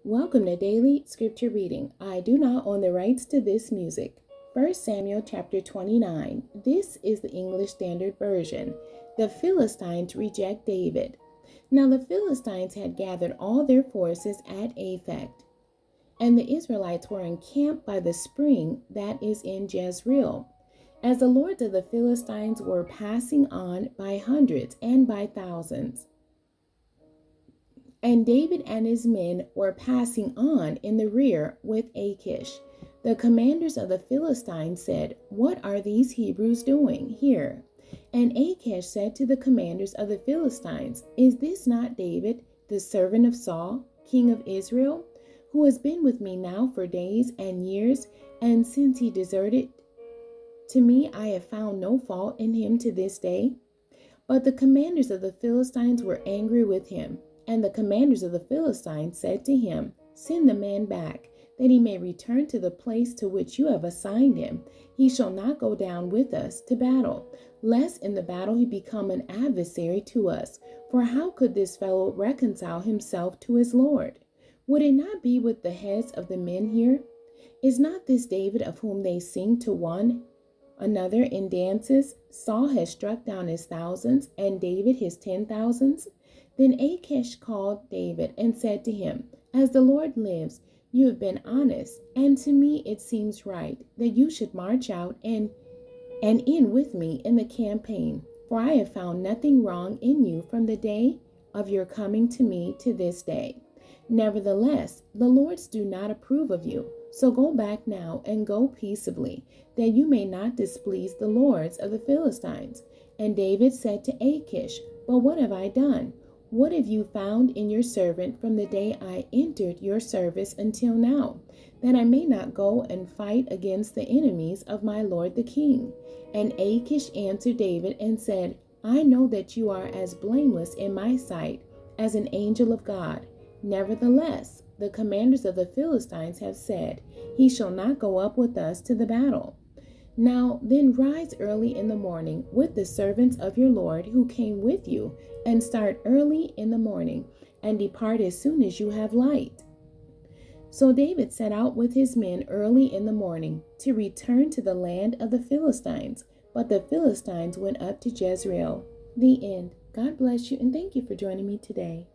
Welcome to Daily Scripture Reading. I do not own the rights to this music. 1 Samuel chapter 29. This is the English Standard Version. The Philistines reject David. Now the Philistines had gathered all their forces at Aphek, and the Israelites were encamped by the spring that is in Jezreel. As the lords of the Philistines were passing on by hundreds and by thousands, and David and his men were passing on in the rear with Achish. The commanders of the Philistines said, "What are these Hebrews doing here?" And Achish said to the commanders of the Philistines, "Is this not David, the servant of Saul, king of Israel, who has been with me now for days and years, and since he deserted to me I have found no fault in him to this day?" But the commanders of the Philistines were angry with him. And the commanders of the Philistines said to him, "Send the man back, that he may return to the place to which you have assigned him. He shall not go down with us to battle, lest in the battle he become an adversary to us. For how could this fellow reconcile himself to his Lord? Would it not be with the heads of the men here? Is not this David of whom they sing to one another in dances? Saul has struck down his thousands, and David his 10,000s. Then Achish called David and said to him, "As the Lord lives, you have been honest, and to me it seems right that you should march out and in with me in the campaign. For I have found nothing wrong in you from the day of your coming to me to this day. Nevertheless, the lords do not approve of you. So go back now and go peaceably, that you may not displease the lords of the Philistines." And David said to Achish, "But what have I done? What have you found in your servant from the day I entered your service until now, that I may not go and fight against the enemies of my lord the king?" And Achish answered David and said, "I know that you are as blameless in my sight as an angel of God. Nevertheless, the commanders of the Philistines have said, 'He shall not go up with us to the battle.' Now then rise early in the morning with the servants of your Lord who came with you, and start early in the morning, and depart as soon as you have light." So David set out with his men early in the morning to return to the land of the Philistines, but the Philistines went up to Jezreel. The end. God bless you, and thank you for joining me today.